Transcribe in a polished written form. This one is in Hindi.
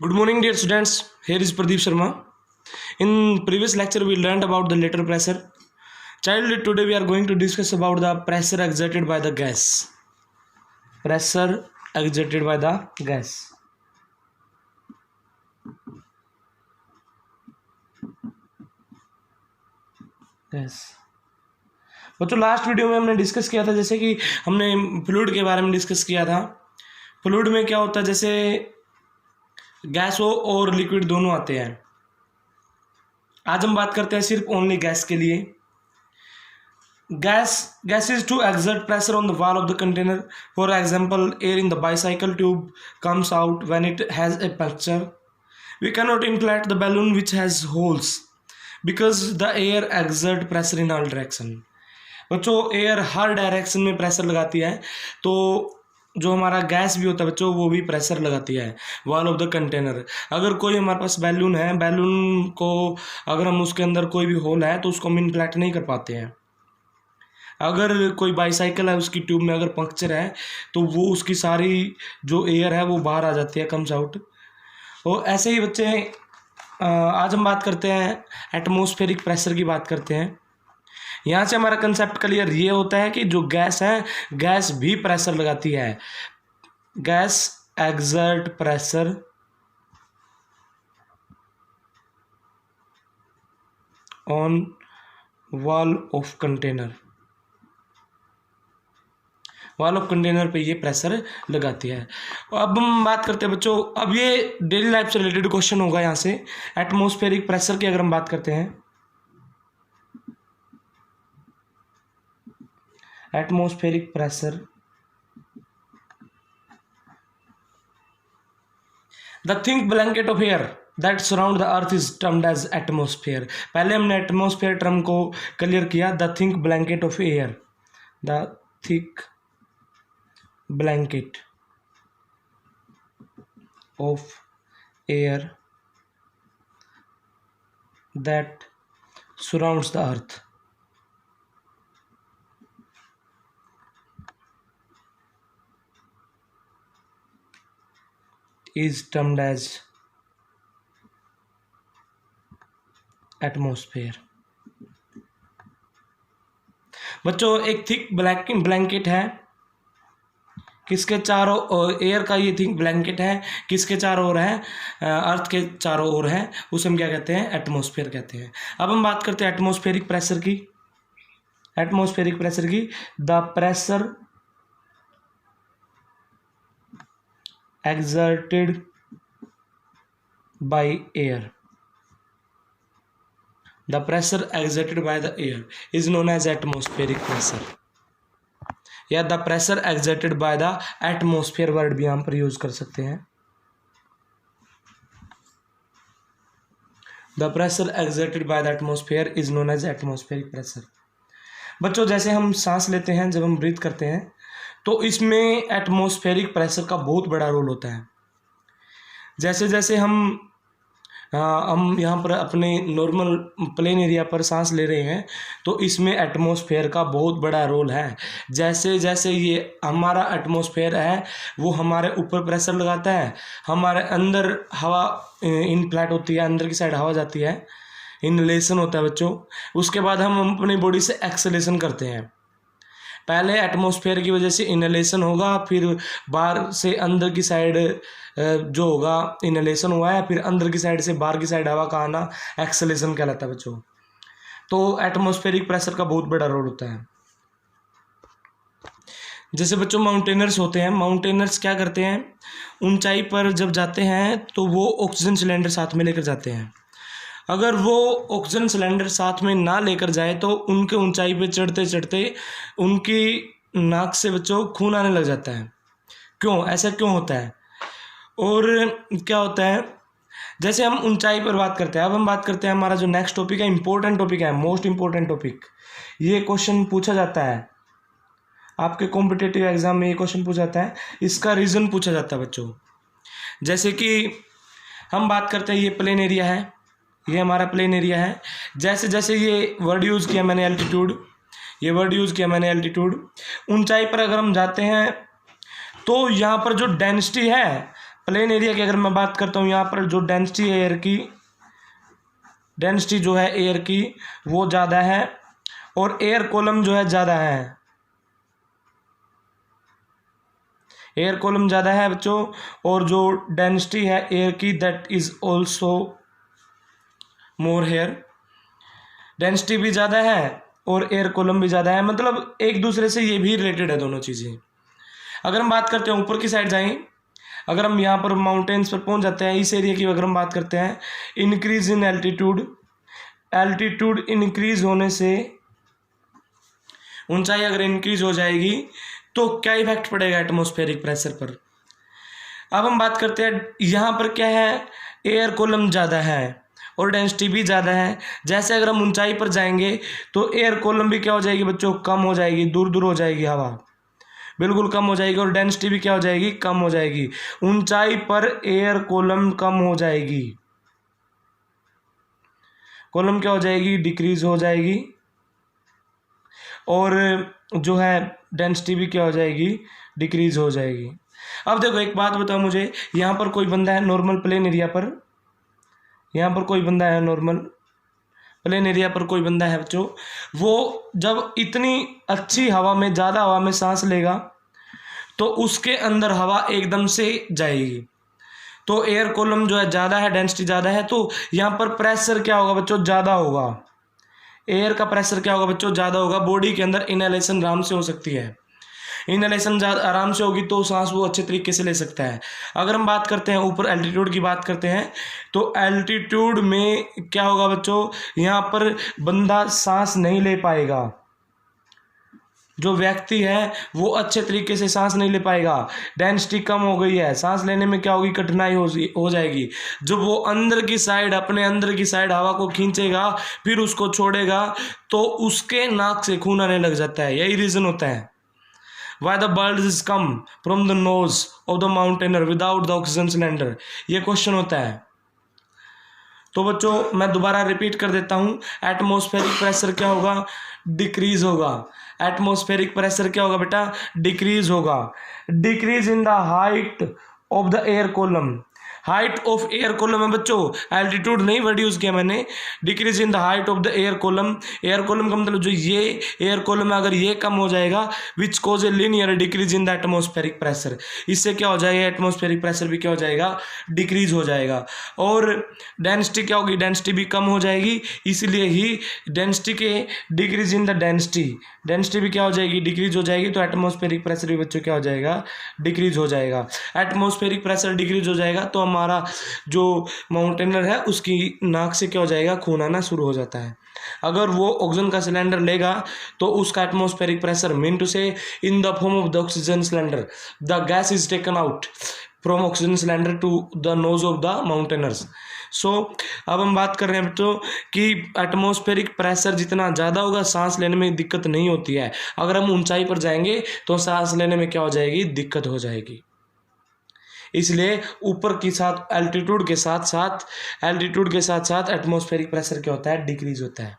Good morning, dear students. Here is Pradeep Sharma. In previous lecture, we learned about the lateral pressure. Child, today we are going to discuss about the pressure exerted by the gas. Pressure exerted by the gas. बच्चों लास्ट वीडियो में हमने डिस्कस किया था, जैसे कि हमने फ्लूइड के बारे में डिस्कस किया था। फ्लूइड में क्या होता है, जैसे गैस हो और लिक्विड दोनों आते हैं। आज हम बात करते हैं सिर्फ ओनली गैस के लिए। Gas is to exert pressure on the wall of the container. For example, air in the bicycle tube comes out when it has a puncture. We cannot inflate the balloon which has holes because the air exert pressure in all direction. बच्चों एयर हर डायरेक्शन में प्रेशर लगाती है, तो जो हमारा गैस भी होता है बच्चों वो भी प्रेशर लगाती है वॉल ऑफ द कंटेनर। अगर कोई हमारे पास बैलून है, बैलून को अगर हम उसके अंदर कोई भी होल है तो उसको हम इन्फ्लेट नहीं कर पाते हैं। अगर कोई बाईसाइकिल है, उसकी ट्यूब में अगर पंक्चर है तो वो उसकी सारी जो एयर है वो बाहर आ जाती है, कम्स आउट। और ऐसे ही बच्चे आज हम बात करते हैं एटमॉस्फेरिक प्रेशर की बात करते हैं। यहाँ से हमारा कंसेप्ट क्लियर ये होता है कि जो गैस है, गैस भी प्रेशर लगाती है। Gas exert pressure on wall of container. Wall of container पे ये प्रेशर लगाती है। अब हम बात करते हैं बच्चों, अब ये डेली लाइफ से रिलेटेड क्वेश्चन होगा। यहाँ से एटमॉस्फेरिक प्रेशर की अगर हम बात करते हैं, atmospheric pressure, the thick blanket of air that surround the earth is termed as atmosphere. पहले हमने एटमॉस्फेयर टर्म को क्लियर किया। The thick blanket of air, the thick blanket of air that surrounds the earth is termed as atmosphere। बच्चों एक थिक ब्लैंकेट है, किसके चारों ओर, एयर का ये थिक ब्लैंकेट है, किसके चारों ओर है, अर्थ के चारों ओर है, उसे हम क्या कहते हैं, एटमॉस्फेयर कहते हैं। अब हम बात करते हैं एटमॉस्फेरिक प्रेशर की। एटमॉस्फेरिक प्रेशर की, the pressure exerted by air, the pressure exerted by the air is known as atmospheric pressure, या the pressure exerted by the atmosphere word भी यहाँ पर यूज कर सकते हैं। the pressure exerted by the atmosphere is known as atmospheric pressure। बच्चों जैसे हम सांस लेते हैं, जब हम ब्रीथ करते हैं तो इसमें एटमॉस्फेरिक प्रेशर का बहुत बड़ा रोल होता है। जैसे जैसे हम यहाँ पर अपने नॉर्मल प्लेन एरिया पर सांस ले रहे हैं तो इसमें एटमॉस्फेयर का बहुत बड़ा रोल है। जैसे जैसे ये हमारा एटमॉस्फेयर है वो हमारे ऊपर प्रेशर लगाता है, हमारे अंदर हवा इनफ्लेट होती है, अंदर की साइड हवा जाती है, इनलेशन होता है बच्चों। उसके बाद हम अपनी बॉडी से एक्सलेशन करते हैं। पहले एटमॉस्फेयर की वजह से इनलेशन होगा, फिर बाहर से अंदर की साइड जो होगा, इनलेशन हुआ है, फिर अंदर की साइड से बाहर की साइड हवा का आना एक्सलेशन कहलाता है बच्चों। तो एटमॉस्फेरिक प्रेशर का बहुत बड़ा रोल होता है। जैसे बच्चों माउंटेनर्स होते हैं, माउंटेनर्स क्या करते हैं, ऊंचाई पर जब जाते हैं तो वो ऑक्सीजन सिलेंडर साथ में लेकर जाते हैं। अगर वो ऑक्सीजन सिलेंडर साथ में ना लेकर जाए तो उनके ऊंचाई पे चढ़ते चढ़ते उनकी नाक से बच्चों खून आने लग जाता है। क्यों, ऐसा क्यों होता है? और क्या होता है, जैसे हम ऊंचाई पर बात करते हैं, अब हम बात करते हैं हमारा जो नेक्स्ट टॉपिक है, इंपॉर्टेंट टॉपिक है, मोस्ट इंपॉर्टेंट टॉपिक। ये क्वेश्चन पूछा जाता है आपके कॉम्पिटिटिव एग्जाम में, ये क्वेश्चन पूछा जाता है, इसका रीज़न पूछा जाता है बच्चों। जैसे कि हम बात करते हैं, ये प्लेन एरिया है, ये हमारा प्लेन एरिया है। जैसे जैसे ये वर्ड यूज़ किया मैंने एल्टीट्यूड, ये वर्ड यूज़ किया मैंने एल्टीट्यूड। ऊंचाई पर अगर हम जाते हैं तो यहाँ पर जो डेंसिटी है प्लेन एरिया की अगर मैं बात करता हूँ, यहाँ पर जो डेंसिटी है एयर की, डेंसिटी जो है एयर की वो ज़्यादा है और एयर कॉलम जो है ज़्यादा है, एयर कॉलम ज़्यादा है बच्चों, और जो डेंसिटी है एयर की that is also more here, density भी ज़्यादा है और एयर कॉलम भी ज़्यादा है, मतलब एक दूसरे से ये भी रिलेटेड है दोनों चीज़ें। अगर हम बात करते हैं ऊपर की साइड जाएं, अगर हम यहाँ पर माउंटेन्स पर पहुँच जाते हैं, इस एरिया की अगर हम बात करते हैं, increase in altitude, altitude increase होने से, ऊंचाई अगर इंक्रीज हो जाएगी तो क्या इफेक्ट पड़ेगा एटमॉस्फेरिक प्रेशर पर। अब हम बात करते हैं, यहाँ पर क्या है, एयर कॉलम ज़्यादा है और डेंसिटी भी ज़्यादा है। जैसे अगर हम ऊंचाई पर जाएंगे तो एयर कॉलम भी क्या हो जाएगी बच्चों, कम हो जाएगी, दूर दूर हो जाएगी, हवा बिल्कुल कम हो जाएगी, और डेंसिटी भी क्या हो जाएगी, कम हो जाएगी। ऊंचाई पर एयर कॉलम कम हो जाएगी, कॉलम क्या हो जाएगी, डिक्रीज हो जाएगी, और जो है डेंसिटी भी क्या हो जाएगी, डिक्रीज हो जाएगी। अब देखो एक बात बताओ मुझे, यहाँ पर कोई बंदा है नॉर्मल प्लेन एरिया पर, यहाँ पर कोई बंदा है नॉर्मल प्लेन एरिया पर कोई बंदा है बच्चों, वो जब इतनी अच्छी हवा में, ज़्यादा हवा में सांस लेगा तो उसके अंदर हवा एकदम से जाएगी, तो एयर कॉलम जो है ज़्यादा है, डेंसिटी ज़्यादा है, तो यहाँ पर प्रेशर क्या होगा बच्चों, ज़्यादा होगा, एयर का प्रेशर क्या होगा बच्चों, ज़्यादा होगा। बॉडी के अंदर इनहेलेशन आराम से हो सकती है, इनहेलेशन आराम से होगी तो सांस वो अच्छे तरीके से ले सकता है। अगर हम बात करते हैं ऊपर एल्टीट्यूड की बात करते हैं, तो एल्टीट्यूड में क्या होगा बच्चों, यहाँ पर बंदा सांस नहीं ले पाएगा, जो व्यक्ति है वो अच्छे तरीके से सांस नहीं ले पाएगा, डेंसिटी कम हो गई है, सांस लेने में क्या होगी, कठिनाई हो जाएगी। जब वो अंदर की साइड, अपने अंदर की साइड हवा को खींचेगा फिर उसको छोड़ेगा तो उसके नाक से खून आने लग जाता है। यही रीज़न होता है Why the birds come from the nose of the mountaineer without the oxygen cylinder, ये क्वेश्चन होता है। तो बच्चों मैं दोबारा रिपीट कर देता हूँ, एटमॉस्फेरिक प्रेशर क्या होगा, डिक्रीज होगा। एटमॉस्फेरिक प्रेशर क्या होगा बेटा, डिक्रीज होगा। Decrease in the height of the air column, height of air column है बच्चों, एल्टीट्यूड नहीं वर्ड यूज किया मैंने। Decrease in the height of the air column, air column का मतलब जो ये एयर कॉलम है अगर ये कम हो जाएगा, which cause a linear decrease in the atmospheric pressure, इससे क्या हो जाएगा, एटमॉस्फेरिक प्रेशर भी क्या हो जाएगा, डिक्रीज हो जाएगा। और डेंसिटी क्या होगी, डेंसिटी भी कम हो जाएगी, इसलिए ही डेंसिटी के decrease in the density, density भी क्या हो जाएगी, डिक्रीज हो जाएगी, तो एटमॉस्फेरिक प्रेशर भी बच्चों क्या हो जाएगा, डिक्रीज हो जाएगा। एटमॉस्फेरिक प्रेशर डिक्रीज हो जाएगा तो हमारा जो माउंटेनर है उसकी नाक से क्या हो जाएगा, खून आना शुरू हो जाता है। अगर वो ऑक्सीजन का सिलेंडर लेगा तो उसका atmospheric pressure, mean to say in the form of the oxygen cylinder, the gas is taken out from oxygen cylinder to the nose of the mountaineers. So अब हम बात कर रहे हैं बच्चों कि एटमॉस्फेरिक प्रेशर जितना ज़्यादा होगा सांस लेने में दिक्कत नहीं होती है, अगर हम ऊंचाई पर जाएंगे तो सांस लेने में क्या हो जाएगी, दिक्कत हो जाएगी। इसलिए ऊपर की साथ एल्टीट्यूड के साथ साथ एटमॉस्फेरिक प्रेशर क्या होता है, डिक्रीज होता है।